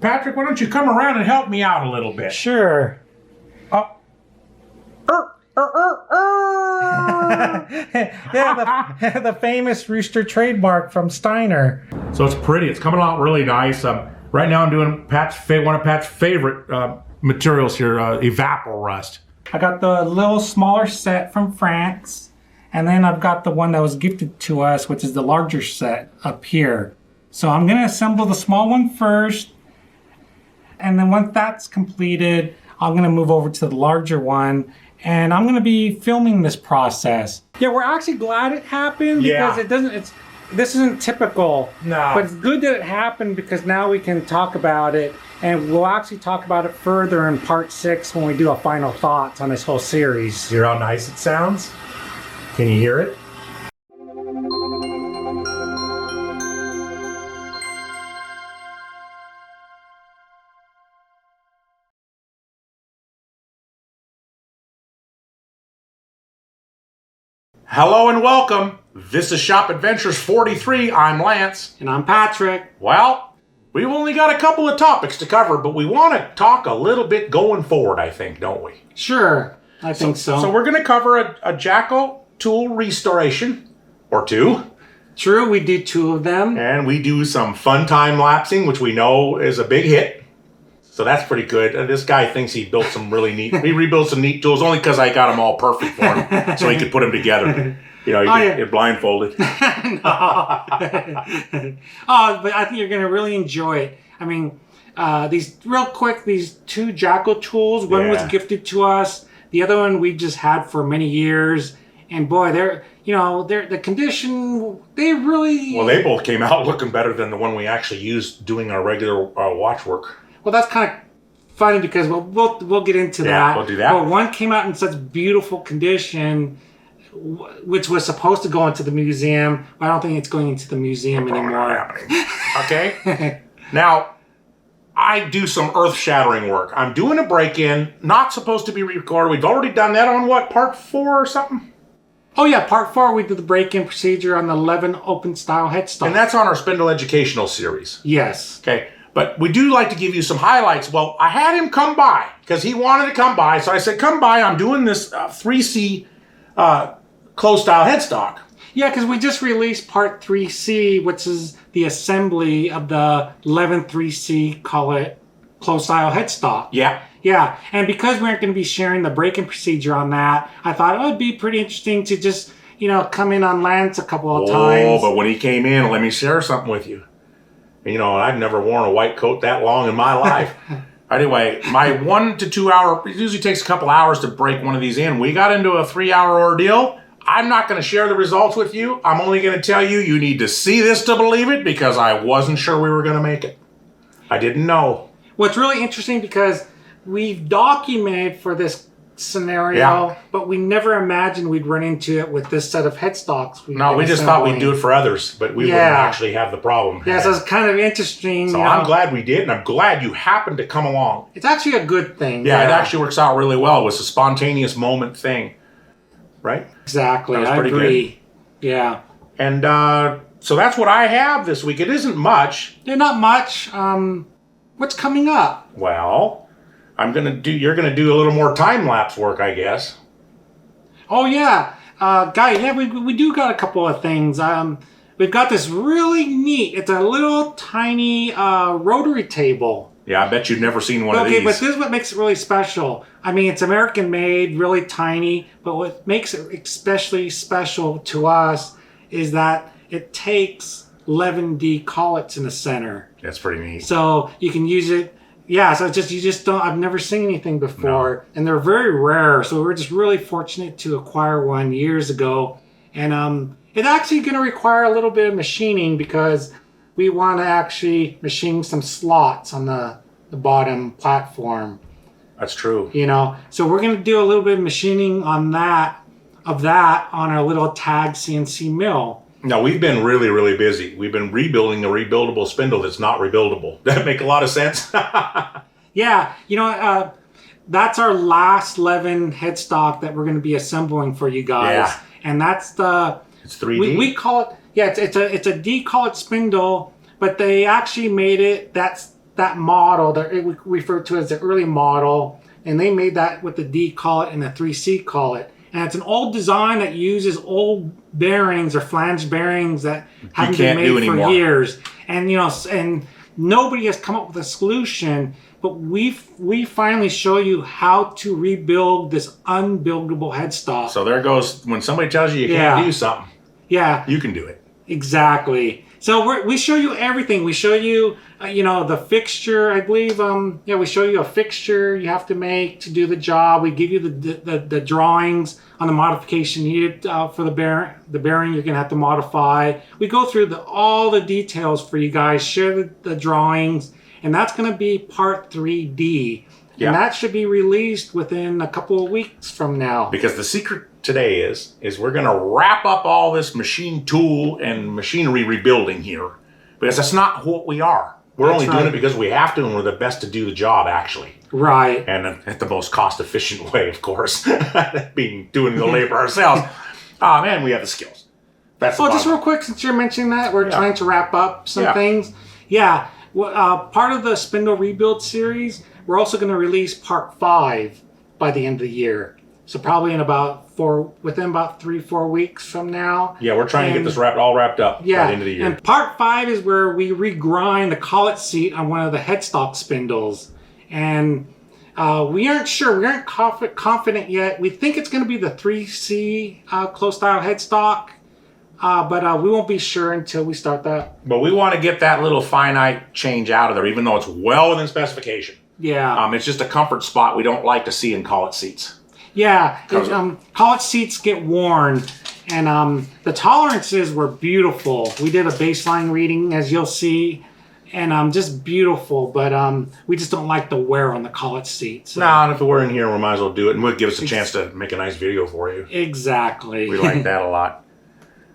Patrick, why don't you come around and help me out a little bit? Sure. Oh. Yeah, the famous rooster trademark from Steiner. So it's pretty. It's coming out really nice. Right now I'm doing one of Pat's favorite materials here, Evapor Rust. I got the little smaller set from France, and then I've got the one that was gifted to us, which is the larger set up here. So I'm going to assemble the small one first, and then once that's completed, I'm going to move over to the larger one, and I'm going to be filming this process. Yeah, we're actually glad it happened because this isn't typical. No. But it's good that it happened because now we can talk about it, and we'll actually talk about it further in part 6 when we do a final thoughts on this whole series. Hear how nice it sounds? Can you hear it? Hello and welcome. This is Shop Adventures 43. I'm Lance. And I'm Patrick. Well, we've only got a couple of topics to cover, but we want to talk a little bit going forward, I think, don't we? Sure, I think so. So we're going to cover a Jacot tool restoration, or two. True, we did 2 of them. And we do some fun time lapsing, which we know is a big hit. So that's pretty good. And this guy thinks he built some really neat, he rebuilt some neat tools only because I got them all perfect for him so he could put them together. You know, you're blindfolded. But I think you're going to really enjoy it. I mean, these 2 Jacot tools. One was gifted to us. The other one we just had for many years. And boy, the condition, they really... Well, they both came out looking better than the one we actually used doing our regular watch work. Well, that's kind of funny because we'll get into that. We'll do that. But one came out in such beautiful condition, which was supposed to go into the museum. But I don't think it's going into the museum anymore. Okay. Now, I do some earth-shattering work. I'm doing a break-in, not supposed to be recorded. We've already done that on what, part 4 or something? Oh yeah, part 4 we did the break-in procedure on the Levin open style headstock. And that's on our Spindle Educational Series. Yes. Okay. But we do like to give you some highlights. Well, I had him come by because he wanted to come by. So I said, come by. I'm doing this 3C closed style headstock. Yeah, because we just released part 3C, which is the assembly of the Levin 3C, call it closed style headstock. Yeah. Yeah, and because we aren't going to be sharing the break-in procedure on that, I thought it would be pretty interesting to just, come in on Lance a couple of times. Oh, but when he came in, let me share something with you. I've never worn a white coat that long in my life. Anyway, my 1 to 2 hour, it usually takes a couple hours to break one of these in. We got into a 3-hour ordeal. I'm not going to share the results with you. I'm only going to tell you, you need to see this to believe it because I wasn't sure we were going to make it. I didn't know. Well, it's really interesting because we've documented for this scenario, but we never imagined we'd run into it with this set of headstocks. No, we just thought we'd do it for others, but we wouldn't actually have the problem. Yeah, so it's kind of interesting. So I'm glad we did, and I'm glad you happened to come along. It's actually a good thing. Yeah, it actually works out really well. It was a spontaneous moment thing, right? Exactly, I agree. Good. Yeah. And so that's what I have this week. It isn't much. Yeah, not much. What's coming up? Well... you're gonna do a little more time-lapse work, I guess. Oh yeah. We do got a couple of things. We've got this really neat, it's a little tiny rotary table. Yeah, I bet you've never seen one of these. Okay, but this is what makes it really special. I mean, it's American made, really tiny, but what makes it especially special to us is that it takes 11D collets in the center. That's pretty neat. So you can use it. Yeah, so you just don't, I've never seen anything before, and they're very rare, so we're just really fortunate to acquire one years ago, and it's actually going to require a little bit of machining because we want to actually machine some slots on the bottom platform. That's true. So we're going to do a little bit of machining on that on our little TAG CNC mill. No, we've been really, really busy. We've been rebuilding a rebuildable spindle that's not rebuildable. Does that make a lot of sense? Yeah, that's our last Levin headstock that we're going to be assembling for you guys. Yeah. And that's it's 3D. We call it, it's a D collet spindle, but they actually made it, that model that we refer to as the early model, and they made that with the D collet and the 3C collet. And it's an old design that uses old bearings or flange bearings that haven't been made for years. And and nobody has come up with a solution. But we finally show you how to rebuild this unbuildable headstock. So there goes when somebody tells you can't do something. Yeah, you can do it. Exactly. So we show you everything. We show you, the fixture. I believe, we show you a fixture you have to make to do the job. We give you the drawings on the modification needed for the bearing you're gonna have to modify. We go through all the details for you guys. Share the drawings, and that's gonna be part 3D. Yeah. And that should be released within a couple of weeks from now. Because the secret today is we're going to wrap up all this machine tool and machinery rebuilding here. Because that's not what we are. We're only doing it because we have to, and we're the best to do the job, actually. Right. And at the most cost-efficient way, of course, doing the labor ourselves. Oh, man, we have the skills. That's just real quick, since you're mentioning that, we're trying to wrap up some things. Yeah. Part of the Spindle Rebuild series, we're also going to release part 5 by the end of the year. So probably within about 3-4 weeks from now. Yeah, we're trying to get this all wrapped up by the end of the year. And part 5 is where we regrind the collet seat on one of the headstock spindles. And we aren't sure. We aren't confident yet. We think it's going to be the 3C close style headstock. But we won't be sure until we start that. But we want to get that little finite change out of there, even though it's well within specification. Yeah. It's just a comfort spot we don't like to see in collet seats. Yeah. Collet seats get worn, and the tolerances were beautiful. We did a baseline reading, as you'll see, and just beautiful. But we just don't like the wear on the collet seats. So. And if we're in here, we might as well do it, and we'll give us a chance to make a nice video for you. Exactly. We like that a lot.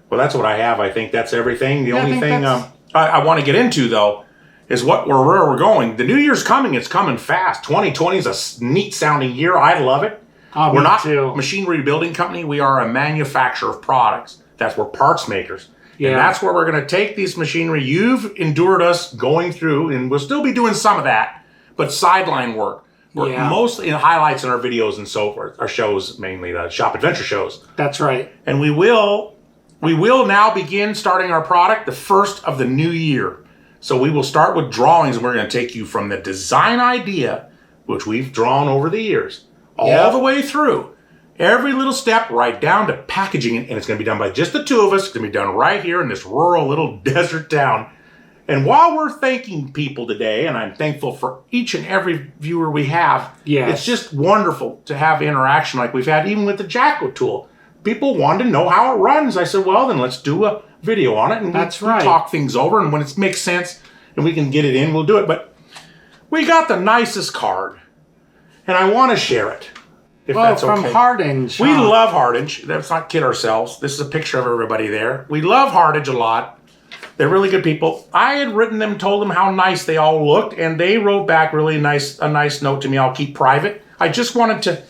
Well, that's what I have. I think that's everything. The only thing I want to get into, though, is where we're going. The new year's coming. It's coming fast. 2020 is a neat-sounding year. I love it. We're not a machine rebuilding company. We are a manufacturer of products. We're parts makers. Yeah. And that's where we're going to take these machinery. You've endured us going through, and we'll still be doing some of that, but sideline work. We're mostly in highlights in our videos and so forth. Our shows, mainly the shop adventure shows. That's right. And we will now begin starting our product the first of the new year. So we will start with drawings, and we're going to take you from the design idea, which we've drawn over the years, all the way through. Every little step right down to packaging it, and it's going to be done by just the two of us. It's going to be done right here in this rural little desert town. And while we're thanking people today, and I'm thankful for each and every viewer we have, it's just wonderful to have interaction like we've had even with the Jacot tool. People wanted to know how it runs. I said, well, then let's do a video on it, and we'll talk things over, and when it makes sense and we can get it in, we'll do it. But we got the nicest card, and I want to share it, if that's okay. From Hardinge. We love Hardinge. Let's not kid ourselves. This is a picture of everybody there. We love Hardinge a lot. They're really good people. I had written them, told them how nice they all looked, and they wrote back really a nice note to me. I'll keep private. I just wanted to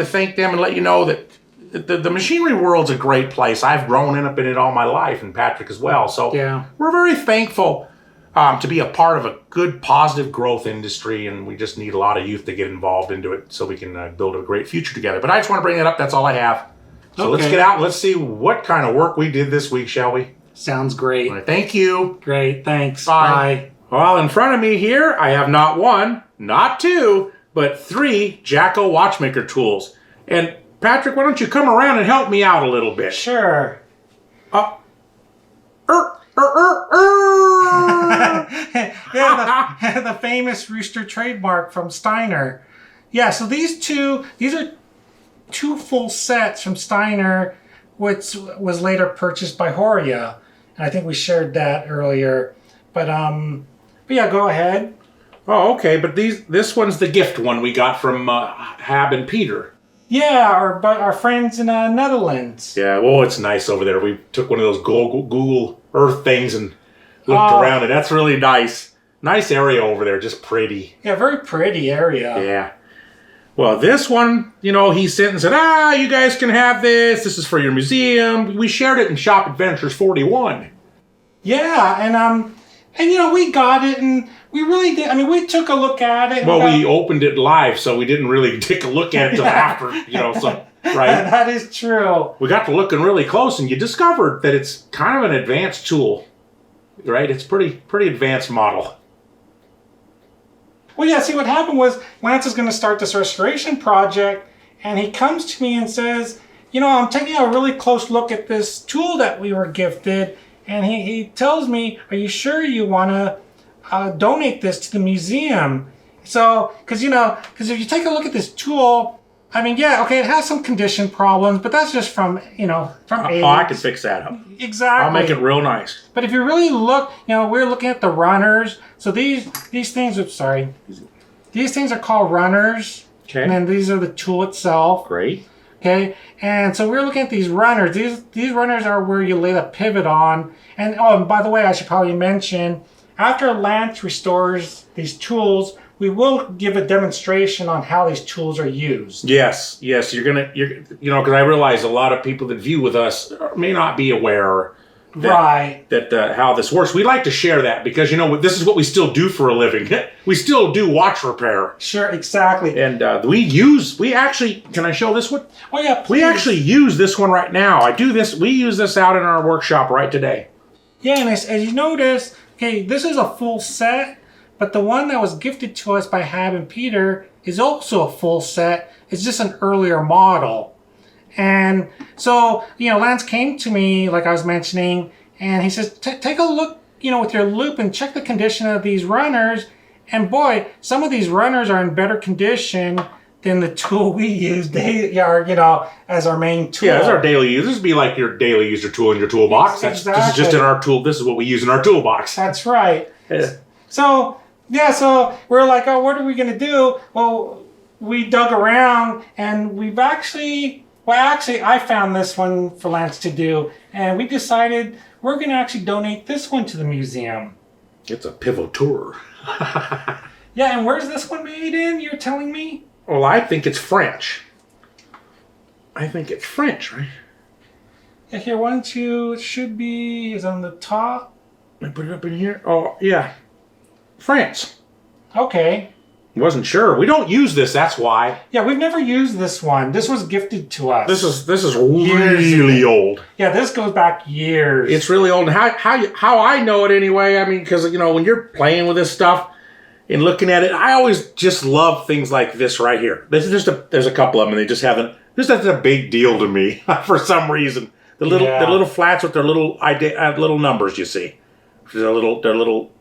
thank them and let you know that the machinery world's a great place. I've grown up in it all my life, and Patrick as well. So we're very thankful to be a part of a good, positive growth industry, and we just need a lot of youth to get involved into it so we can build a great future together. But I just want to bring that up. That's all I have. So let's get out and let's see what kind of work we did this week, shall we? Sounds great. Right, thank you. Great, thanks. Bye. Well, in front of me here, I have not one, not two, but 3 Jacot Watchmaker tools. And Patrick, why don't you come around and help me out a little bit? Sure. The famous rooster trademark from Steiner. Yeah, so these are 2 full sets from Steiner, which was later purchased by Horia. And I think we shared that earlier. But yeah, go ahead. Oh, okay, but this one's the gift one we got from Hab and Peter. Yeah, our friends in Netherlands. Yeah, well, it's nice over there. We took one of those Google Earth things and looked around it. That's really nice. Nice area over there, just pretty. Yeah, very pretty area. Yeah. Well, this one, he sent and said, you guys can have this. This is for your museum. We shared it in Shop Adventures 41. Yeah, and we got it, and We really did. I mean, we took a look at it. Well, we opened it live, so we didn't really take a look at it until after, so, right? That is true. We got to looking really close, and you discovered that it's kind of an advanced tool, right? It's pretty advanced model. Well, yeah, see, what happened was Lance is going to start this restoration project, and he comes to me and says, I'm taking a really close look at this tool that we were gifted, and he tells me, are you sure you want to donate this to the museum? So, because if you take a look at this tool, I mean, yeah, okay, it has some condition problems, but that's just from age. I can fix that up. Exactly. I'll make it real nice. But if you really look, we're looking at the runners. So these things, these things are called runners. Okay. And then these are the tool itself. Great. Okay. And so we're looking at these runners. These runners are where you lay the pivot on. And by the way, I should probably mention, after Lance restores these tools, we will give a demonstration on how these tools are used. Yes, because I realize a lot of people that view with us may not be aware that how this works. We like to share that because this is what we still do for a living. We still do watch repair. Sure, exactly. And we actually, can I show this one? Oh yeah, please. We actually use this one right now. We use this out in our workshop right today. Yeah, and as you notice, okay, this is a full set. But the one that was gifted to us by Hab and Peter is also a full set. It's just an earlier model. And so, Lance came to me, like I was mentioning, and he says, take a look, with your loop and check the condition of these runners. And boy, some of these runners are in better condition than the tool we use. They are, as our main tool. Yeah, as our daily use. This would be like your daily user tool in your toolbox. Exactly. This is just in our tool. This is what we use in our toolbox. That's right. Yeah. So we're like, oh, what are we going to do? Well, we dug around and I found this one for Lance to do. And we decided we're going to actually donate this one to the museum. It's a pivoteur. Yeah, and where's this one made in, you're telling me? Well, I think it's French. Right? Yeah, here, it should be, is on the top. I put it up in here. Oh, yeah. France. Okay. Wasn't sure. We don't use this, that's why. Yeah, we've never used this one. This was gifted to us. This is really old. Yeah, this goes back years. It's really old. And how I know it anyway, I mean, because, when you're playing with this stuff and looking at it, I always just love things like this right here. There's a couple of them, and they just haven't. That's a big deal to me for some reason. The little flats with their little numbers, you see. They're little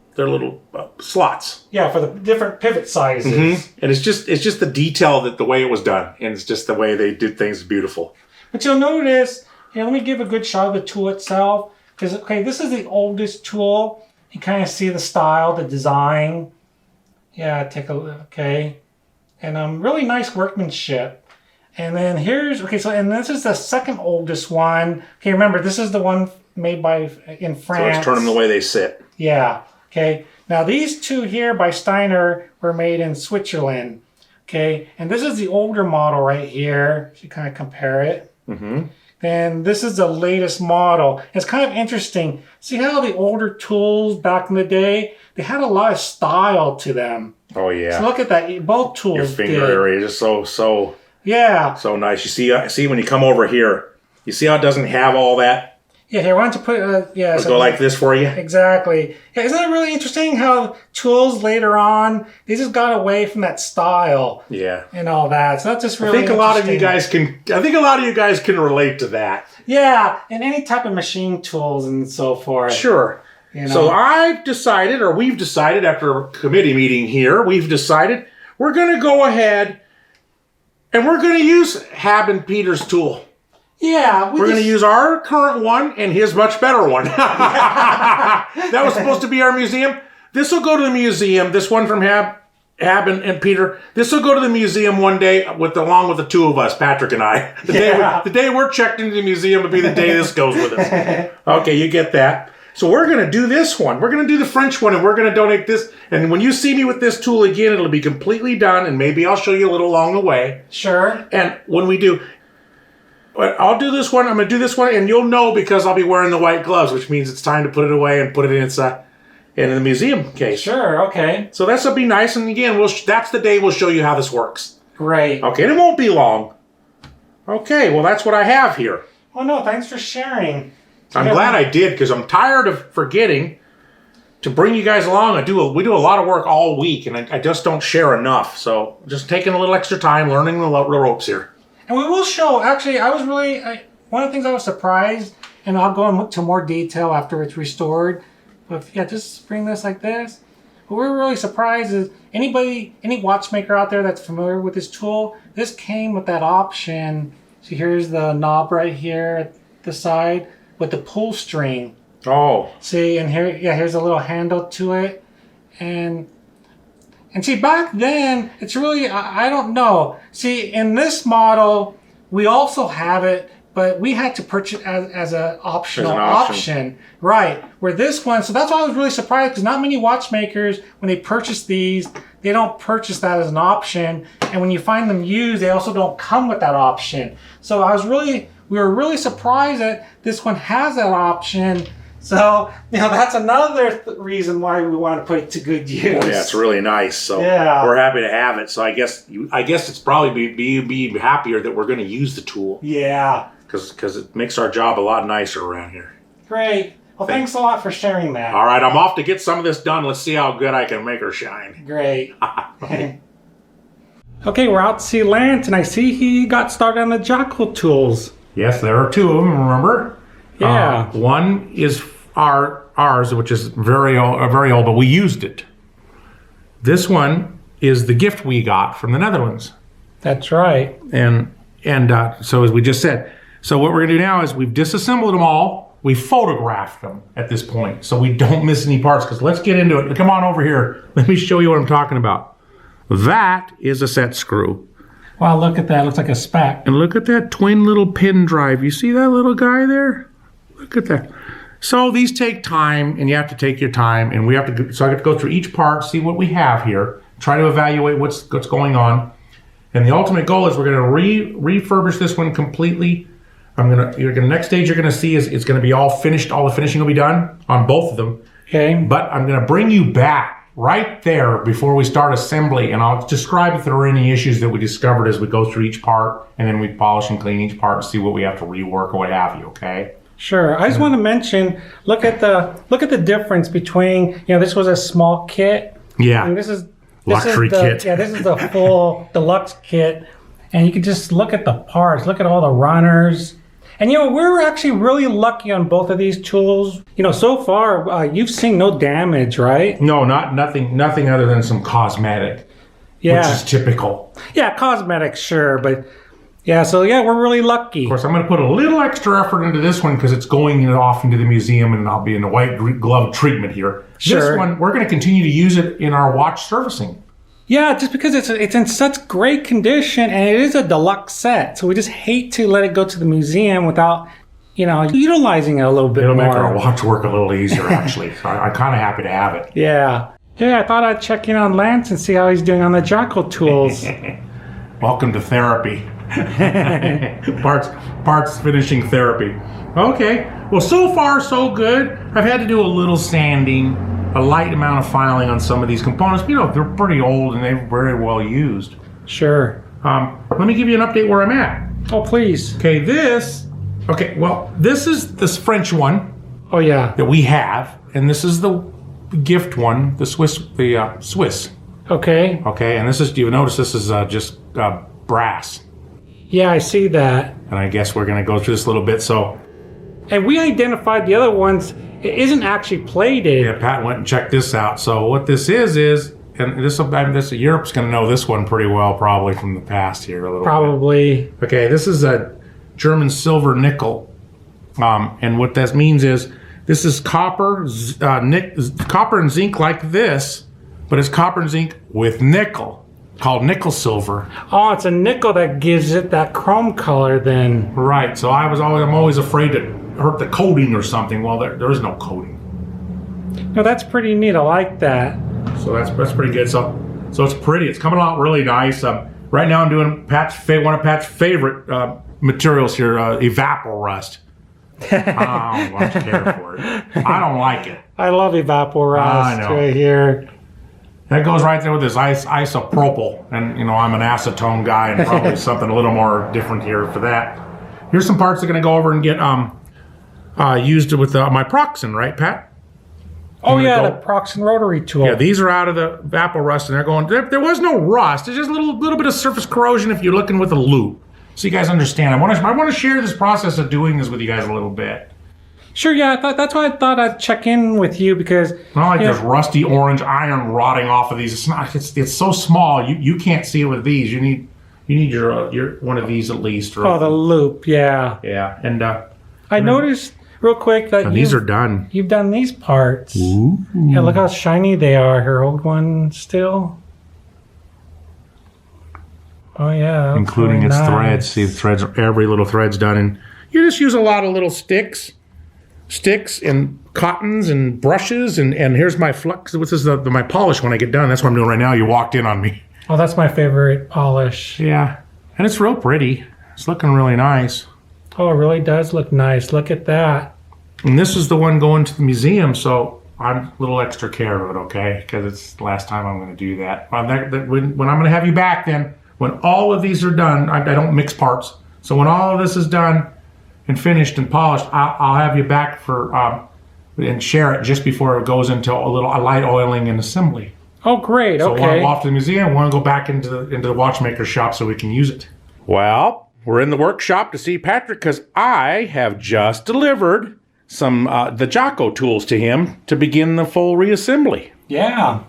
slots. Yeah, for the different pivot sizes. Mm-hmm. And it's just the detail that the way it was done, and it's just the way they did things beautiful. But you'll notice, let me give a good shot of the tool itself, because this is the oldest tool. You kind of see the style, the design. Yeah, take a look. Okay, and really nice workmanship. And then and this is the second oldest one. Okay, remember this is the one made in France. So let's turn them the way they sit. Yeah. Okay, now these two here by Steiner were made in Switzerland. Okay, and this is the older model right here. If you kind of compare it. Mm-hmm. Then this is the latest model. It's kind of interesting. See how the older tools back in the day, they had a lot of style to them. Oh yeah. So look at that. Both tools. Your finger area is so. Yeah. So nice. You see when you come over here, you see how it doesn't have all that. Yeah, here, why don't you put, Let's go like this for you. Exactly. Yeah, isn't it really interesting how tools later on, they just got away from that style. Yeah. And all that. So that's just really I think a lot of you guys can relate to that. Yeah, and any type of machine tools and so forth. Sure. So we've decided after a committee meeting here, we're going to go ahead and we're going to use Hab and Peter's tool. Yeah. We're going to use our current one and his much better one. That was supposed to be our museum. This will go to the museum. This one from Hab and Peter. This will go to the museum one day along with the two of us, Patrick and I. The day we're checked into the museum will be the day this goes with us. Okay, you get that. So we're going to do this one. We're going to do the French one, and we're going to donate this. And when you see me with this tool again, it'll be completely done, and maybe I'll show you a little along the way. Sure. And when we do... I'll do this one. I'm going to do this one, and you'll know because I'll be wearing the white gloves, which means it's time to put it away and put it in the museum case. Sure, okay. So this will be nice. And again, that's the day we'll show you how this works. Great. Okay, and it won't be long. Okay, well, that's what I have here. Well, no, thanks for sharing. I'm glad I did, because I'm tired of forgetting to bring you guys along. We do a lot of work all week, and I just don't share enough. So just taking a little extra time, learning the ropes here. And we will show, actually, one of the things I was surprised, and I'll go into more detail after it's restored, but yeah, just bring this like this. What we're really surprised is any watchmaker out there that's familiar with this tool, this came with that option. So here's the knob right here at the side with the pull string. Oh. See, and here's a little handle to it. And see, back then, it's really, I don't know. See, in this model, we also have it, but we had to purchase as an optional option. Right. Where this one, so that's why I was really surprised, because not many watchmakers, when they purchase these, they don't purchase that as an option. And when you find them used, they also don't come with that option. So we were really surprised that this one has that option. So, that's another reason why we want to put it to good use. Yeah, it's really nice. So yeah, we're happy to have it. So I guess it's probably be happier that we're going to use the tool. Yeah. Because it makes our job a lot nicer around here. Great. Well, thanks a lot for sharing that. All right, I'm off to get some of this done. Let's see how good I can make her shine. Great. Okay, we're out to see Lance, and I see he got started on the Jacot tools. Yes, there are two of them, remember? Yeah. One is ours, which is very old, but we used it. This one is the gift we got from the Netherlands. That's right. And so as we just said, so what we're going to do now is we've disassembled them all. We photographed them at this point, so we don't miss any parts, because let's get into it. Come on over here. Let me show you what I'm talking about. That is a set screw. Wow, look at that. It looks like a SPAC. And look at that twin little pin drive. You see that little guy there? Look at that. So these take time, and you have to take your time, and so I have to go through each part, see what we have here, try to evaluate what's going on. And the ultimate goal is we're going to refurbish this one completely. Next stage you're going to see is it's going to be all finished. All the finishing will be done on both of them. Okay. But I'm going to bring you back right there before we start assembly, and I'll describe if there are any issues that we discovered as we go through each part, and then we polish and clean each part and see what we have to rework or what have you. Okay. Sure. I just want to mention, look at the difference between, this was a small kit. Yeah. And this is luxury kit. Yeah, this is the full deluxe kit. And you can just look at the parts, look at all the runners. And we're actually really lucky on both of these tools. So far, you've seen no damage, right? No, nothing other than some cosmetic, which is typical. Yeah, cosmetic, sure, but we're really lucky. Of course, I'm going to put a little extra effort into this one because it's going off into the museum, and I'll be in the white glove treatment here. Sure. This one, we're going to continue to use it in our watch servicing. Yeah, just because it's in such great condition, and it is a deluxe set, so we just hate to let it go to the museum without, utilizing it a little bit more. It'll make our watch work a little easier, actually. So I'm kind of happy to have it. Yeah. Yeah, I thought I'd check in on Lance and see how he's doing on the Jacot tools. Welcome to therapy. parts finishing therapy. Okay. Well, so far so good. I've had to do a little sanding, a light amount of filing on some of these components. They're pretty old and they're very well used. Sure. Let me give you an update where I'm at. Oh, please. Okay, this is this French one. Oh, yeah. That we have, and this is the gift one, the Swiss. Okay. Okay, and you'll notice this is just brass. Yeah, I see that. And I guess we're going to go through this a little bit. So, and we identified the other ones. It isn't actually plated. Yeah, Pat went and checked this out. So what this is, and Europe's going to know this one pretty well, probably from the past here a little Probably. bit. Okay, this is a German silver nickel. And what that means is this is copper and zinc like this, but it's copper and zinc with nickel, called nickel silver. Oh, it's a nickel that gives it that chrome color then. Right. So I'm always afraid to hurt the coating or something. Well, there is no coating. No, that's pretty neat. I like that. So that's pretty good. So it's pretty. It's coming out really nice. Right now I'm doing one of Pat's favorite materials here, evapor rust. I don't much care for word. I don't like it. I love evaporust I know. right here. That goes right there with this isopropyl. And, you know, I'm an acetone guy and probably something a little more different here for that. Here's some parts that are going to go over and get used with my Proxen, right, Pat? Oh, yeah, the Proxen rotary tool. Yeah, these are out of the evaporust, and they're going, there was no rust. There's just a little bit of surface corrosion if you're looking with a loupe. So you guys understand. I want to share this process of doing this with you guys a little bit. Sure, yeah, that's why I thought I'd check in with you, because... Not like there's rusty orange iron rotting off of these. It's so small, you can't see it with these. You need your one of these at least. Or, the loupe, yeah. Yeah, and... I noticed... Real quick, that these are done. You've done these parts. Ooh. Yeah, look how shiny they are. Her old one still. Oh yeah, including really its nice. threads. See, the threads, every little thread's done, and you just use a lot of little sticks and cottons and brushes, and here's my flux. This is my polish when I get done. That's what I'm doing right now. You walked in on me. Oh, that's my favorite polish. Yeah, and it's real pretty. It's looking really nice. Oh, it really does look nice. Look at that. And this is the one going to the museum, so I'm a little extra care of it, okay? Because it's the last time I'm going to do that. When I'm going to have you back then, when all of these are done, I don't mix parts. So when all of this is done and finished and polished, I'll have you back for and share it just before it goes into a light oiling and assembly. Oh, great. So Okay. I want to go off to the museum. I want to go back into the watchmaker shop so we can use it. Well, we're in the workshop to see Patrick because I have just delivered some the Jacot tools to him to begin the full reassembly. Yeah.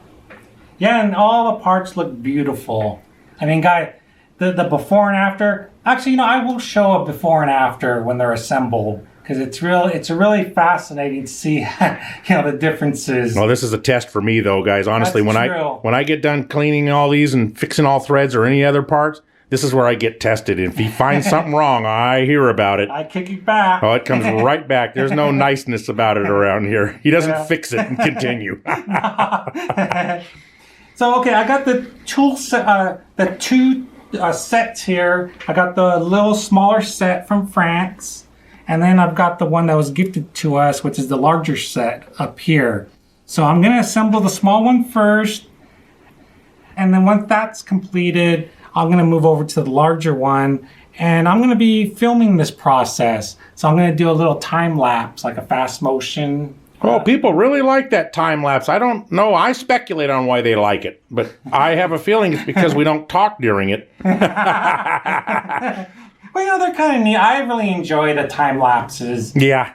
Yeah, and all the parts look beautiful. I mean, guy, the before and after. Actually, you know, I will show a before and after when they're assembled, because it's really fascinating to see the differences. Well, this is a test for me though, guys. Honestly, when I get done cleaning all these and fixing all threads or any other parts, this is where I get tested. If he finds something wrong, I hear about it. I kick it back. Oh, it comes right back. There's no niceness about it around here. He doesn't fix it and continue. So, okay, I got the tool set, the two sets here. I got the little smaller set from France, and then I've got the one that was gifted to us, which is the larger set up here. So I'm going to assemble the small one first, and then once that's completed, I'm going to move over to the larger one, and I'm going to be filming this process. So I'm going to do a little time lapse, like a fast motion. Oh, people really like that time lapse. I don't know. I speculate on why they like it, but I have a feeling it's because we don't talk during it. Well, they're kind of neat. I really enjoy the time lapses. Yeah.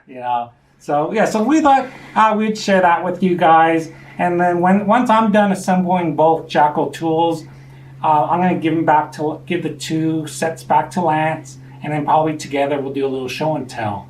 So we thought we'd share that with you guys. And then once I'm done assembling both Jacot tools, I'm going to give the two sets back to Lance, and then probably together we'll do a little show and tell.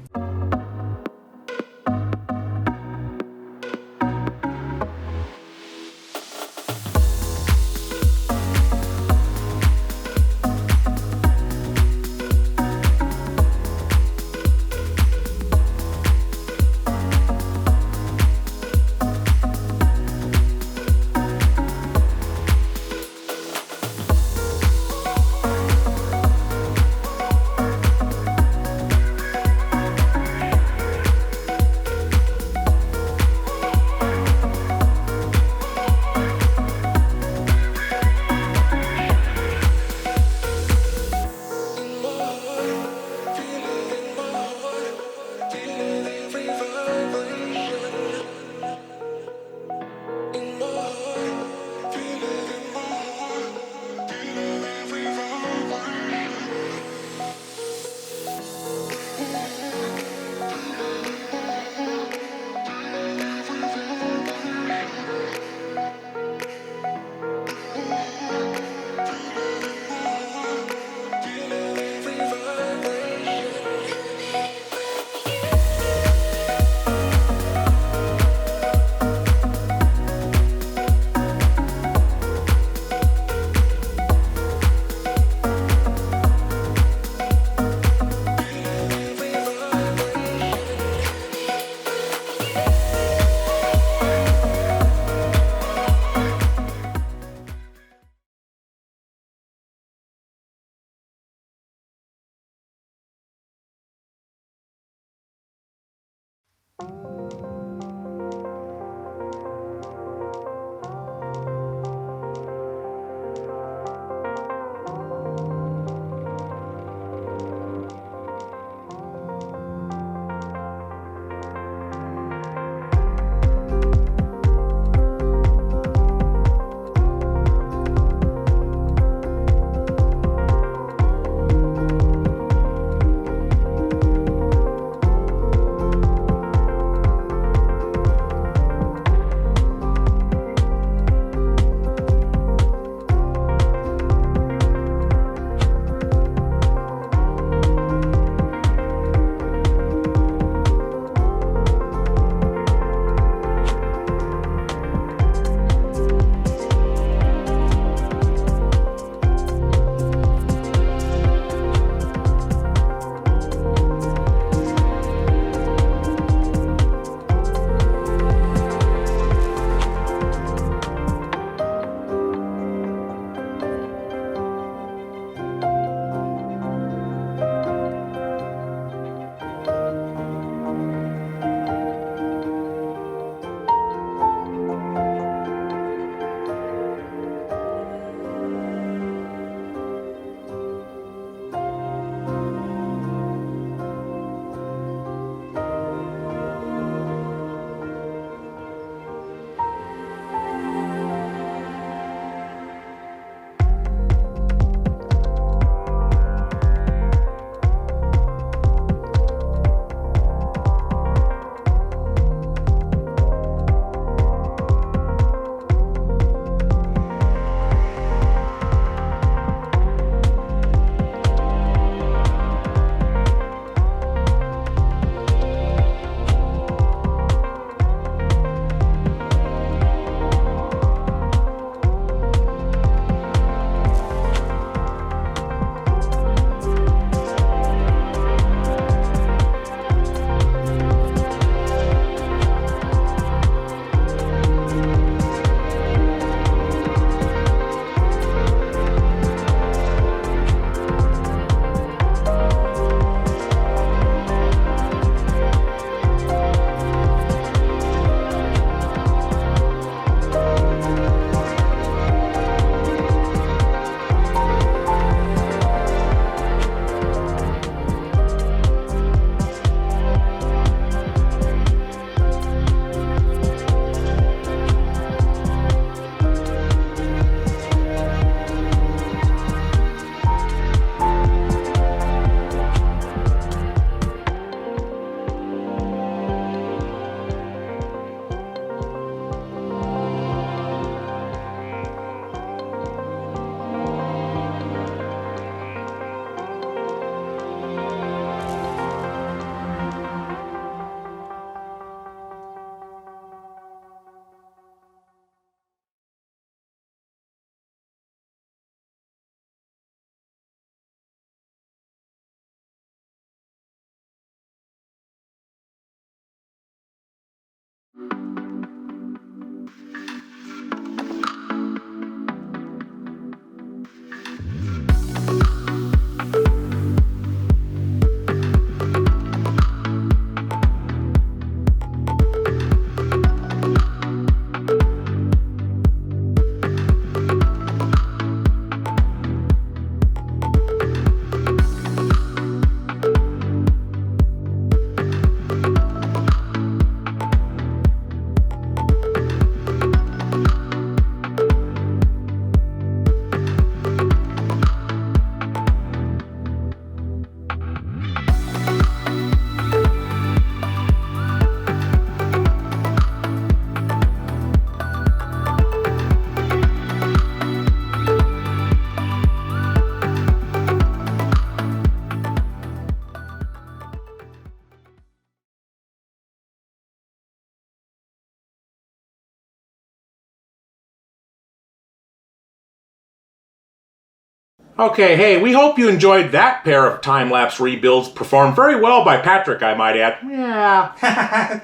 Okay, hey, we hope you enjoyed that pair of time-lapse rebuilds performed very well by Patrick, I might add. Yeah.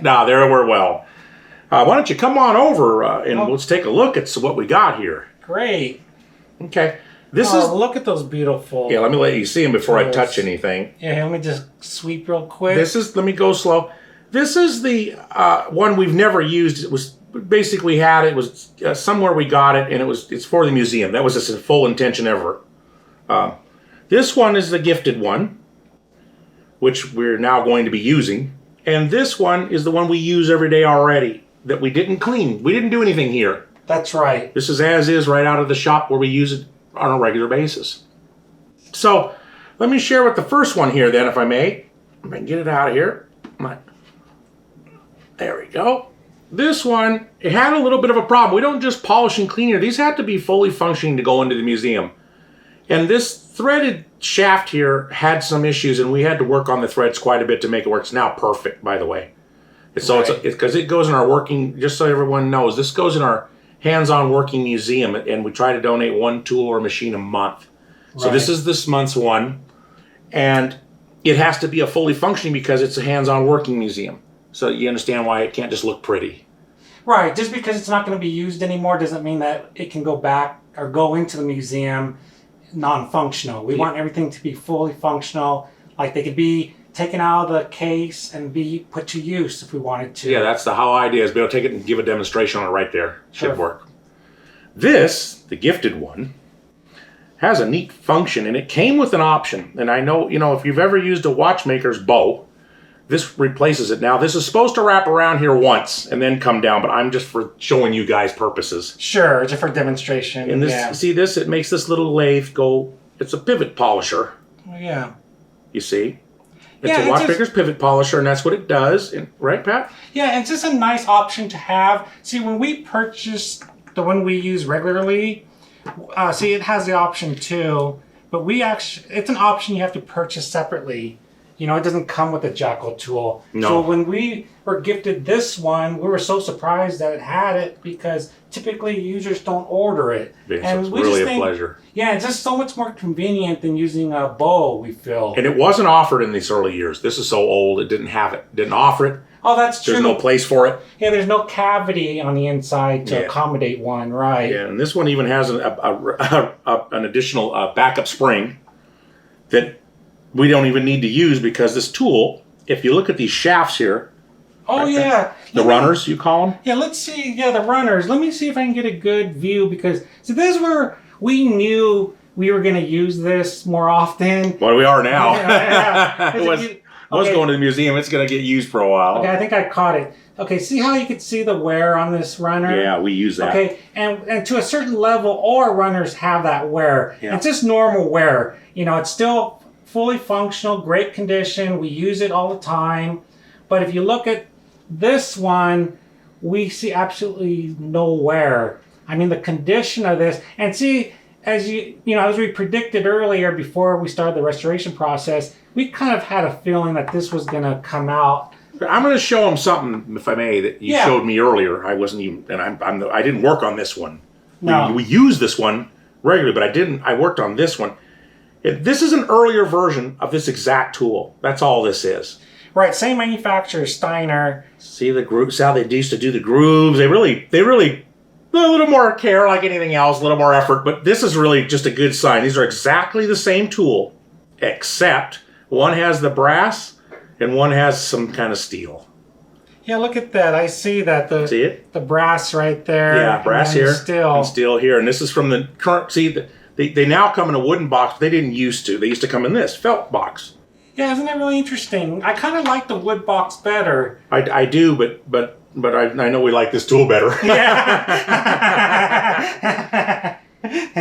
Nah, they were well. Why don't you come on over and let's take a look at what we got here. Great. Okay. This is... Look at those beautiful... Yeah, let me let you see them before I touch anything. Yeah, let me just sweep real quick. This is... Let me go slow. This is the one we've never used. It was basically it was somewhere we got it, and it's for the museum. That was its full intention ever. This one is the gifted one, which we're now going to be using. And this one is the one we use every day already that we didn't clean. We didn't do anything here. That's right. This is as is right out of the shop where we use it on a regular basis. So let me share with the first one here then, if I may. If I can get it out of here. There we go. This one, it had a little bit of a problem. We don't just polish and clean here. These had to be fully functioning to go into the museum. And this threaded shaft here had some issues, and we had to work on the threads quite a bit to make it work. It's now perfect, by the way. So it's because it goes in our working, just so everyone knows, this goes in our hands-on working museum, and we try to donate one tool or machine a month. So this is this month's one, and it has to be a fully functioning because it's a hands-on working museum. So you understand why it can't just look pretty. Right. Just because it's not going to be used anymore doesn't mean that it can go back or go into the museum non-functional. We want everything to be fully functional. Like they could be taken out of the case and be put to use if we wanted to. Yeah, that's the whole idea, is be able to take it and give a demonstration on it right there. Sure. Should work. This, the gifted one, has a neat function, and it came with an option. And I know, if you've ever used a Watchmaker's bow, this replaces it. Now, this is supposed to wrap around here once and then come down, but I'm just for showing you guys purposes. Sure, just for demonstration. And this, see this? It makes this little lathe go, it's a pivot polisher. Oh, yeah. You see? It's a Watchmaker's pivot polisher, and that's what it does. Right, Pat? Yeah, it's just a nice option to have. See, when we purchased the one we use regularly, see, it has the option too, but it's an option you have to purchase separately. It doesn't come with a Jacot tool. No. So when we were gifted this one, we were so surprised that it had it because typically users don't order it. It's really a pleasure. Yeah, it's just so much more convenient than using a bow, we feel. And it wasn't offered in these early years. This is so old, it didn't have it. Didn't offer it. Oh, that's true. There's no place for it. Yeah, there's no cavity on the inside to accommodate one, right? Yeah, and this one even has an additional backup spring that we don't even need to use because this tool, if you look at these shafts here. Oh, yeah. The runners, you call them? Yeah, let's see. Yeah, the runners. Let me see if I can get a good view because this is where we knew we were going to use this more often. Well, we are now. Yeah. It was going to the museum. It's going to get used for a while. Okay, I think I caught it. Okay, see how you could see the wear on this runner? Yeah, we use that. Okay, and to a certain level, all our runners have that wear. Yeah. It's just normal wear. It's still fully functional, great condition. We use it all the time. But if you look at this one, we see absolutely no wear. I mean, the condition of this, and see, as as we predicted earlier before we started the restoration process, we kind of had a feeling that this was going to come out. I'm going to show them something, if I may, that you showed me earlier. I wasn't even, and I didn't work on this one. No. We use this one regularly, but I worked on this one. This is an earlier version of this exact tool. That's all this is. Right, same manufacturer, Steiner. See the grooves, how they used to do the grooves. They really, a little more care like anything else, a little more effort, but this is really just a good sign. These are exactly the same tool, except one has the brass and one has some kind of steel. Yeah, look at that. I see that. See it? The brass right there. Yeah, brass here and steel here. And this is from the current, see, they now come in a wooden box, but they didn't used to. They used to come in this felt box. Yeah, isn't that really interesting? I kind of like the wood box better. I do, but I know we like this tool better. Yeah.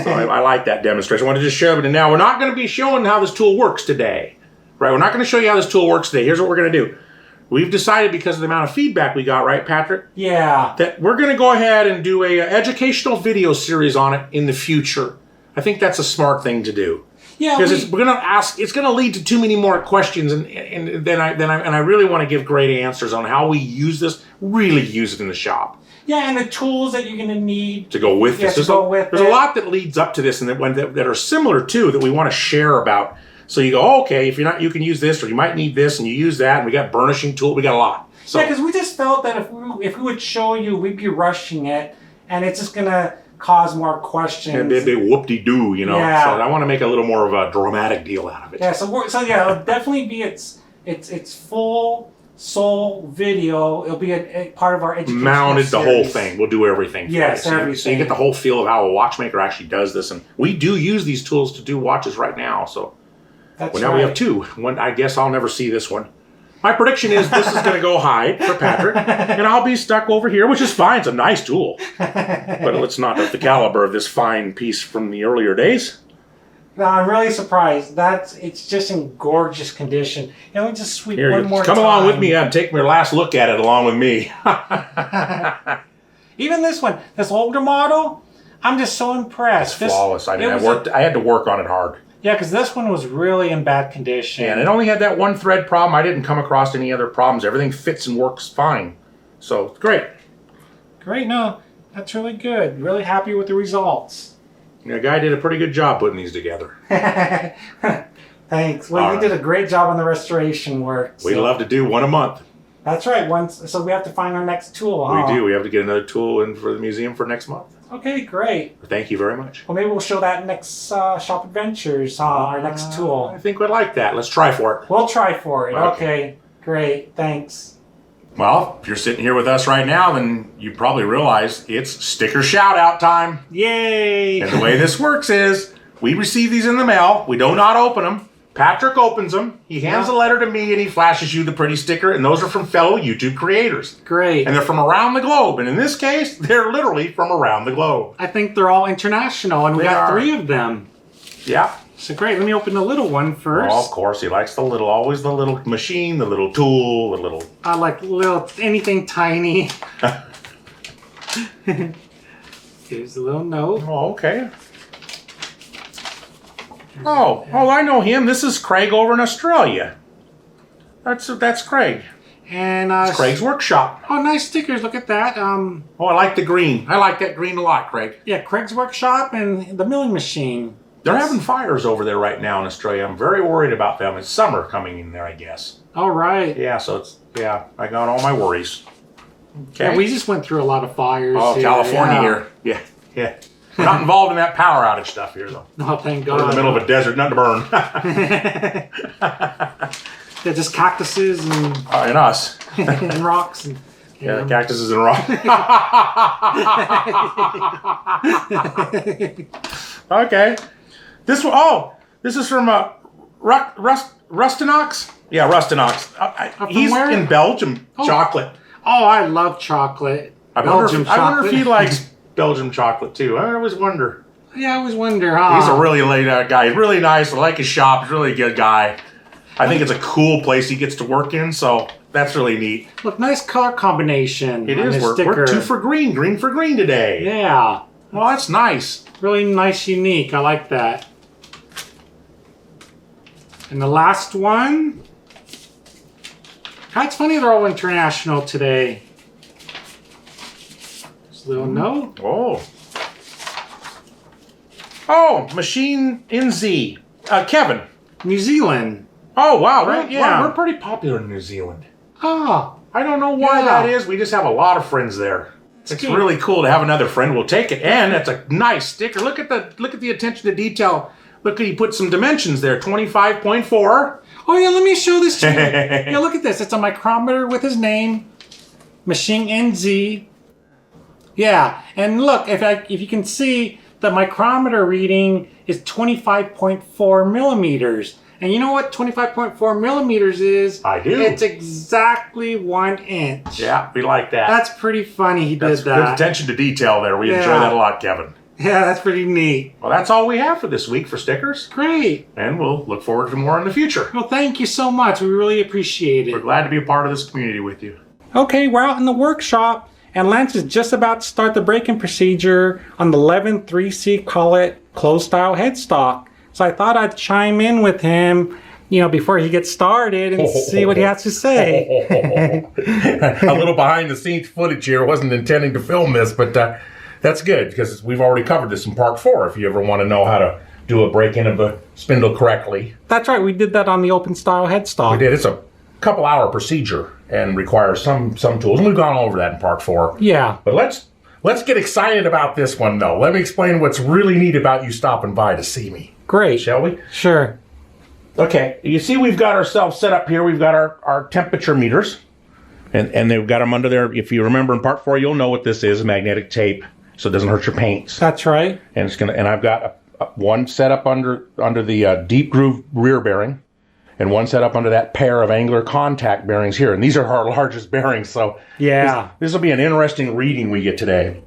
So I like that demonstration. I wanted to just show it. And now we're not going to be showing how this tool works today. Right? We're not going to show you how this tool works today. Here's what we're going to do. We've decided, because of the amount of feedback we got, right, Patrick? Yeah. That we're going to go ahead and do a educational video series on it in the future. I think that's a smart thing to do. Yeah, because we're going to ask. It's going to lead to too many more questions, and then I really want to give great answers on how we use this. Really use it in the shop. Yeah, and the tools that you're going to need to go with this. There's a lot that leads up to this, and that are similar too, that we want to share about. So you go, okay, if you're not, you can use this, or you might need this, and you use that. And we got burnishing tool. We got a lot. So, yeah, because we just felt that if we would show you, we'd be rushing it, and it's just going to cause more questions. And big whoop-de-doo, Yeah. So I want to make a little more of a dramatic deal out of it. Yeah, so it'll definitely be its full sole video. It'll be a part of our education Mounted the whole series. thing. We'll do everything. For Yes, you. So everything. So you get the whole feel of how a watchmaker actually does this. And we do use these tools to do watches right now. So That's well, now right. we have two. One, I guess I'll never see this one. My prediction is this is going to go high for Patrick, and I'll be stuck over here, which is fine. It's a nice tool. But it's not of the caliber of this fine piece from the earlier days. No, I'm really surprised. It's just in gorgeous condition. Let me just sweep Here, one more come time. along with me and take your last look at it along with me. Even this one, this older model, I'm just so impressed. It's flawless. I was had to work on it hard. Yeah, because this one was really in bad condition. And it only had that one thread problem. I didn't come across any other problems. Everything fits and works fine. So, it's great. Great, no, that's really good. Really happy with the results. The guy did a pretty good job putting these together. Thanks. Well, All you right. did a great job on the restoration work. We'd love to do one a month. That's right. So we have to find our next tool, huh? We do. We have to get another tool in for the museum for next month. Okay, great. Thank you very much. Well, maybe we'll show that next Shop Adventures, our next I tool. think we'd like that. Let's try for it. We'll try for it. Okay. Okay, great. Thanks. Well, if you're sitting here with us right now, then you probably realize it's sticker shout out time. Yay! And the way this works is we receive these in the mail. We do not open them. Patrick opens them. He hands the letter to me and he flashes you the pretty sticker. And those are from fellow YouTube creators. Great. And they're from around the globe. And in this case, they're literally from around the globe. I think they're all international, and we They got are. 3 of them. Yeah. So great. Let me open the little one first. Oh, of course. He likes always the little machine, the little tool, the little... I like anything tiny. Here's the little note. Oh, okay. Oh, I know him. This is Craig over in Australia. That's Craig. And It's Craig's workshop. oh, nice stickers. Look at that. Oh, I like the green. I like that green a lot, Craig. Yeah, Craig's workshop and the milling machine. They're having fires over there right now in Australia. I'm very worried about them. It's summer coming in there, I guess. All right. Yeah, I got all my worries. Okay. Yeah, we just went through a lot of fires. Oh, here. California here. Yeah. We're not involved in that power outage stuff here, though. No, thank We're God. in the middle of a desert, nothing to burn. They're just cactuses and, And us. and rocks. And, Yeah, the cactuses and rock. Okay. This is from Rustinox? Yeah, Rustinox. He's where? in Belgium. Chocolate. Oh, I love chocolate. I wonder if he likes Belgium chocolate too. I always wonder. Yeah, I always wonder. Huh? He's a really laid out guy. He's really nice. I like his shop. He's a really good guy. I think it's a cool place he gets to work in, so that's really neat. Look, nice color combination. It on is. this We're sticker. 2 for green for green today. Yeah, Well, that's nice. really nice, unique. I like that. And the last one. It's funny they're all international today. Just a little note. Oh, Machine NZ. Kevin. New Zealand. Oh, wow. Right, Yeah. yeah. We're pretty popular in New Zealand. Ah, I don't know why Yeah. that is. We just have a lot of friends there. It's cute. really cool to have another friend. We'll take it. And it's a nice sticker. Look at the attention to detail. Look, he put some dimensions there. 25.4. oh yeah. Let me show this to you. Yeah, look at this. It's a micrometer with his name, Machine NZ. Yeah, and look, if you can see, the micrometer reading is 25.4 millimeters. And you know what 25.4 millimeters is? I do. It's exactly 1 inch. Yeah, we like that. That's pretty funny he That's did good that. attention to detail there. We enjoy Yeah. that a lot, Kevin. Yeah, that's pretty neat. Well, that's all we have for this week for stickers. Great. And we'll look forward to more in the future. Well, thank you so much. We really appreciate We're it. glad to be a part of this community with you. Okay, we're out in the workshop, and Lance is just about to start the break-in procedure on the Levin 3C Collet closed-style headstock. So I thought I'd chime in with him, before he gets started and see what he has to say. A little behind the scenes footage here. Wasn't intending to film this, but that's good because we've already covered this in part 4 if you ever want to know how to do a break-in of a spindle correctly. That's right, we did that on the open-style headstock. We did. It's a couple hour procedure and requires some tools. And we've gone over that in part 4. Yeah. But let's get excited about this one, though. Let me explain what's really neat about you stopping by to see me. Great. Shall we? Sure. Okay, you see we've got ourselves set up here. We've got our temperature meters. And they've got them under there. If you remember in part 4, you'll know what this is, magnetic tape, so it doesn't hurt your paints. That's right. And I've got one set up under the deep groove rear bearing, and one set up under that pair of angular contact bearings here. And these are our largest bearings, so yeah, this will be an interesting reading we get today.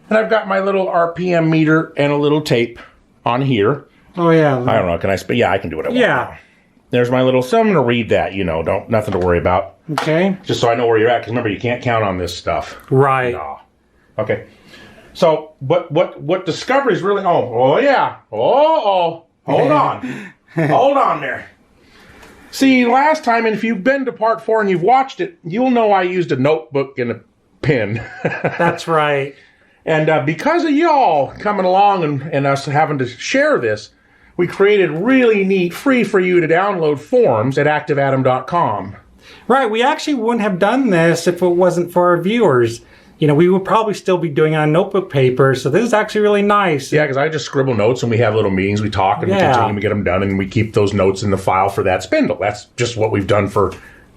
And I've got my little RPM meter and a little tape on here. Oh yeah. I don't know. Can I? Yeah, I can do what I want. Yeah. There's my little. So I'm going to read that. Nothing to worry about. Okay. Just so I know where you're at, because remember, you can't count on this stuff. Right. No. Okay. So, what discovery is really? Yeah. Hold on. Hold on there. See, last time, and if you've been to part 4 and you've watched it, you'll know I used a notebook and a pen. That's right. And because of y'all coming along and us having to share this, we created really neat, free for you to download forms at activeatom.com. Right. We actually wouldn't have done this if it wasn't for our viewers. We would probably still be doing it on notebook paper. So this is actually really nice. Yeah, because I just scribble notes and we have little meetings. We talk and we continue to get them done, and we keep those notes in the file for that spindle. That's just what we've done for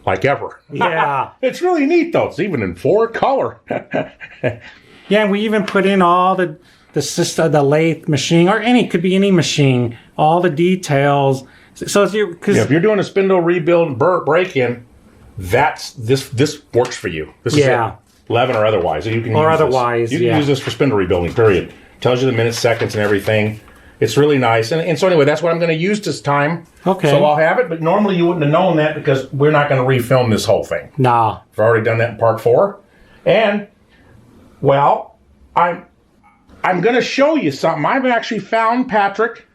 like ever. Yeah. It's really neat though. It's even in 4 color. Yeah, and we even put in all the system, the lathe machine, or could be any machine, all the details. So if you're doing a spindle rebuild break-in, this works for you. This is it. Levin or otherwise. You can use this for spindle rebuilding, period. Tells you the minutes, seconds, and everything. It's really nice. And so anyway, that's what I'm going to use this time. Okay. So I'll have it, but normally you wouldn't have known that because we're not going to refilm this whole thing. Nah. We've already done that in part 4. And, well, I'm going to show you something. I've actually found, Patrick,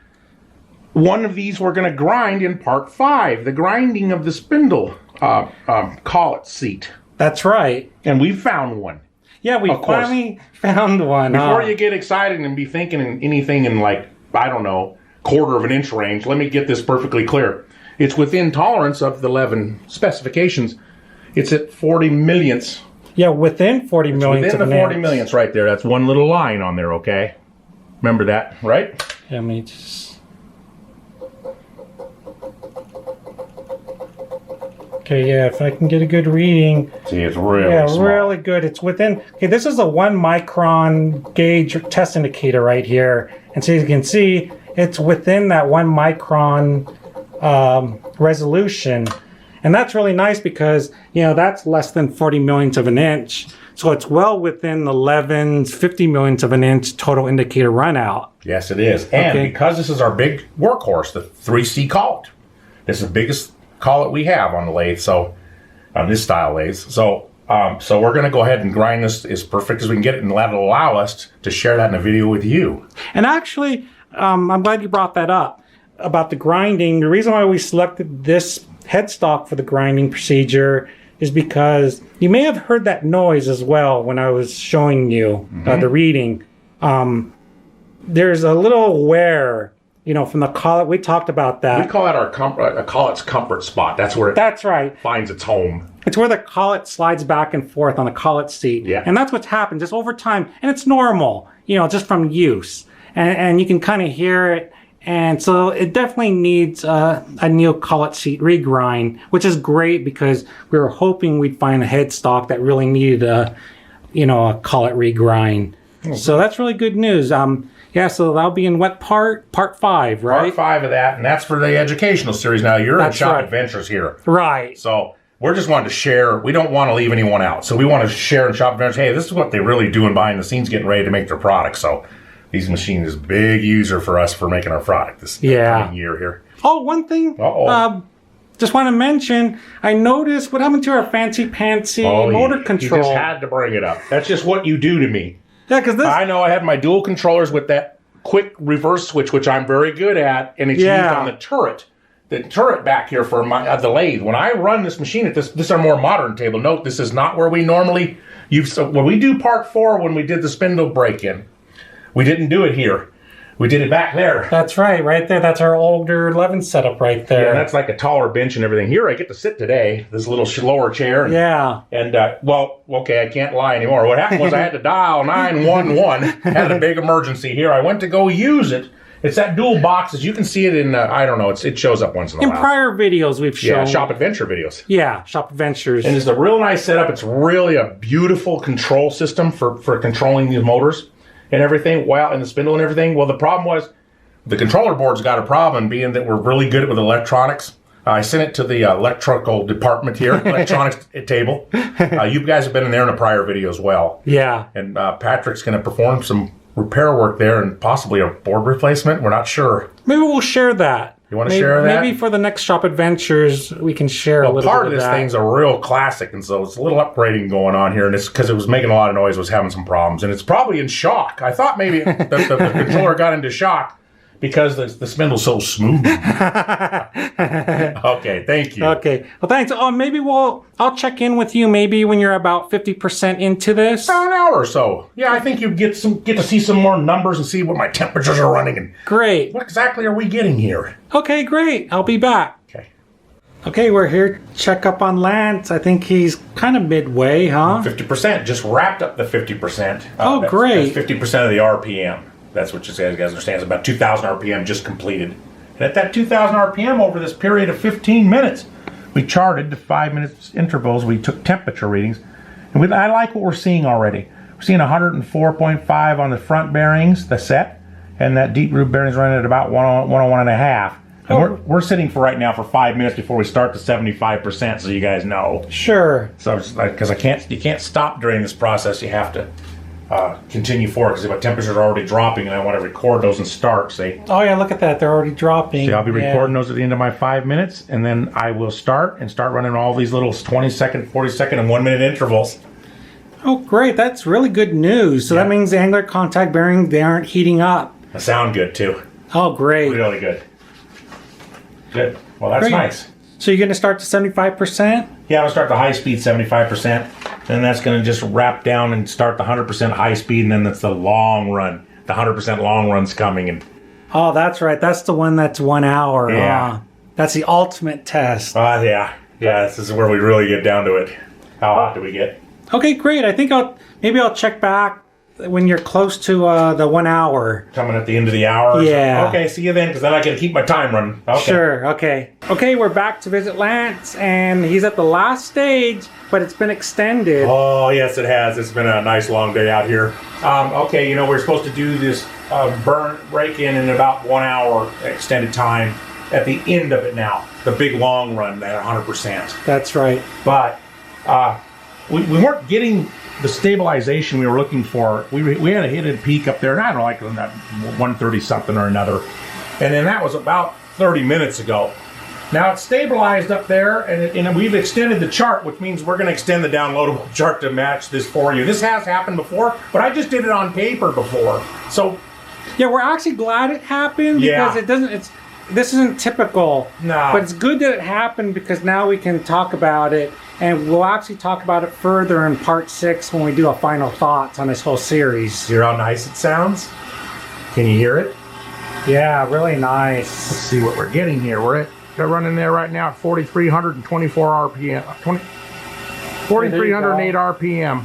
one of these we're going to grind in part 5, the grinding of the spindle collet seat. That's right. And we found one. Yeah, we finally found one. Before you get excited and be thinking anything in like, I don't know, 1/4 of an inch range, let me get this perfectly clear. It's within tolerance of the Levin specifications. It's at 40 millionths. Yeah, within 40 millionths of an inch. Within the 40 millionths right there. That's one little line on there, okay? Remember that, right? Let me just... Okay, yeah, if I can get a good reading. See, it's really small. Really good. It's within... Okay, this is a 1 micron gauge test indicator right here. And so you can see, it's within that 1 micron resolution. And that's really nice because, that's less than 40 millionths of an inch. So it's well within the Levin's 50 millionths of an inch total indicator run out. Yes, it is. And because this is our big workhorse, the 3C collet. This is the biggest collet we have on the lathe, so on this style lathe. So we're going to go ahead and grind this as perfect as we can get it, and that'll allow us to share that in a video with you. And actually, I'm glad you brought that up about the grinding. The reason why we selected this headstock for the grinding procedure is because you may have heard that noise as well when I was showing you the reading. There's a little wear, from the collet. We talked about that. We call that our collet's comfort spot. That's where it finds its home. It's where the collet slides back and forth on the collet seat. Yeah. And that's what's happened just over time. And it's normal, just from use. And you can kind of hear it. And so it definitely needs a new collet seat regrind, which is great because we were hoping we'd find a headstock that really needed a collet regrind. So that's really good news. So that'll be in what part? Part 5, right? Part 5 of that, and that's for the educational series. Now, you're in Shop Adventures here. Right. So we're just wanting to share. We don't want to leave anyone out. So we want to share in Shop Adventures. Hey, this is what they're really doing behind the scenes, getting ready to make their product. So these machines is a big user for us for making our product this coming year here. Oh, one thing. Just want to mention, I noticed what happened to our fancy-pantsy motor control. You just had to bring it up. That's just what you do to me. Yeah, because I know I had my dual controllers with that quick reverse switch, which I'm very good at, and it's used on the turret. The turret back here for the lathe. When I run this machine at this is our more modern table. Note, this is not where we normally use. So when we do part 4, when we did the spindle break-in, we didn't do it here. We did it back there. That's right there. That's our older Levin setup right there. Yeah, that's like a taller bench and everything. Here I get to sit today, this little lower chair. And, yeah. And, well, okay, I can't lie anymore. What happened was I had to dial 911, had a big emergency here. I went to go use it. It's that dual box. As you can see it in, I don't know, it shows up once in a while. In prior videos we've shown. Yeah, Shop Adventure videos. Yeah, Shop Adventures. And it's a real nice setup. It's really a beautiful control system for controlling these motors and everything. Well, and the spindle and everything. Well, the problem was the controller board's got a problem, being that we're really good with electronics. I sent it to the electrical department here, electronics table. You guys have been in there in a prior video as well. Yeah. And Patrick's going to perform some repair work there and possibly a board replacement. We're not sure. Maybe we'll share that. You want to share that? Maybe for the next Shop Adventures, we can share a little bit of that. Part of this thing's a real classic, and so it's a little upgrading going on here, and it's because it was making a lot of noise, was having some problems, and it's probably in shock. I thought maybe the controller got into shock because the spindle's so smooth. Okay, thank you. Okay, well, thanks. Oh, maybe I'll check in with you maybe when you're about 50% into this. About an hour or so. Yeah, I think you get to see some more numbers and see what my temperatures are running and Great. what exactly are we getting here. Okay, great. I'll be back. Okay. Okay, we're here to check up on Lance. I think he's kind of midway, huh? 50%. Just wrapped up the 50%. Oh, great. That's 50% of the RPM. That's what you guys understand. It's about 2,000 RPM just completed. And at that 2,000 RPM over this period of 15 minutes, we charted to 5 minutes intervals. We took temperature readings. And I like what we're seeing already. We're seeing 104.5 on the front bearings, the set, and that deep groove bearing's running at about 101.5. And we're sitting for right now for 5 minutes before we start to 75%, so you guys know. Sure. So because you can't stop during this process. You have to continue forward, because if my temperatures are already dropping and I want to record those and start, say. Oh yeah, look at that. They're already dropping. See, I'll be recording those at the end of my 5 minutes, and then I will start running all these little 20-second, 40-second, and 1 minute intervals. Oh, great. That's really good news. So that means the angular contact bearing, they aren't heating up. They sound good too. Oh, great. Really good. Good. Well, that's Great. nice. So you're going to start to 75%? Yeah, I'll start the high speed 75%. Then that's going to just wrap down and start the 100% high speed, and then that's the long run. The 100% long run's coming. And Oh, that's right. That's the one that's 1 hour. Yeah. That's the ultimate test. yeah. This is where we really get down to it. How hot do we get? Okay, great. I think I'll check back when you're close to the 1 hour. Coming at the end of the hour? Yeah. Okay, see you then, because then I can keep my time running. Okay. Sure, okay. Okay, we're back to visit Lance, and he's at the last stage, but it's been extended. Oh, yes, it has. It's been a nice long day out here. Okay, we're supposed to do this break-in in about 1 hour extended time at the end of it now. The big long run, that 100%. That's right. But we weren't getting the stabilization we were looking for. We had a hit and peak up there, and I don't know, like 130 something or another. And then that was about 30 minutes ago. Now it's stabilized up there, and we've extended the chart, which means we're going to extend the downloadable chart to match this for you. This has happened before, but I just did it on paper before. So yeah, we're actually glad it happened because this isn't typical. No. But it's good that it happened because now we can talk about it, and we'll actually talk about it further in part 6 when we do a final thoughts on this whole series. Hear how nice it sounds? Can you hear it? Yeah, really nice. Let's see what we're getting here. They're running there right now at 4,324 RPM. 4,308 RPM.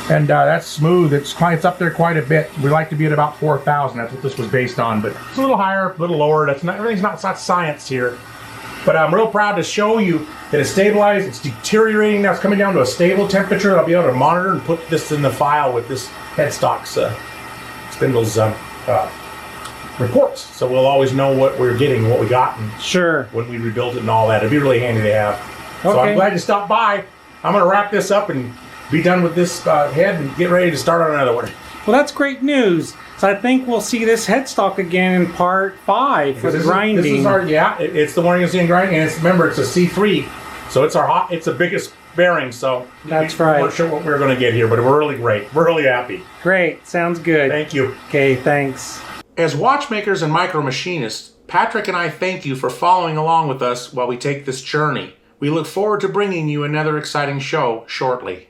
And that's smooth. It's up there quite a bit. We like to be at about 4,000. That's what this was based on. But it's a little higher, a little lower. Everything's not science here. But I'm real proud to show you that it's stabilized. It's deteriorating now. It's coming down to a stable temperature. I'll be able to monitor and put this in the file with this Headstock's Spindle's reports. So we'll always know what we're getting, what we got, and Sure. when we rebuilt it and all that. It'd be really handy to have. So Okay. I'm glad you stopped by. I'm going to wrap this up and be done with this head and get ready to start on another one. Well, that's great news. So I think we'll see this headstock again in part 5 for the grinding. This is our, it's the one you're going to see in grinding. And remember, it's a C3, so it's it's the biggest bearing. So That's we right. weren't sure what we were going to get here, but we're really great. We're really happy. Great. Sounds good. Thank you. Okay, thanks. As watchmakers and micro machinists, Patrick and I thank you for following along with us while we take this journey. We look forward to bringing you another exciting show shortly.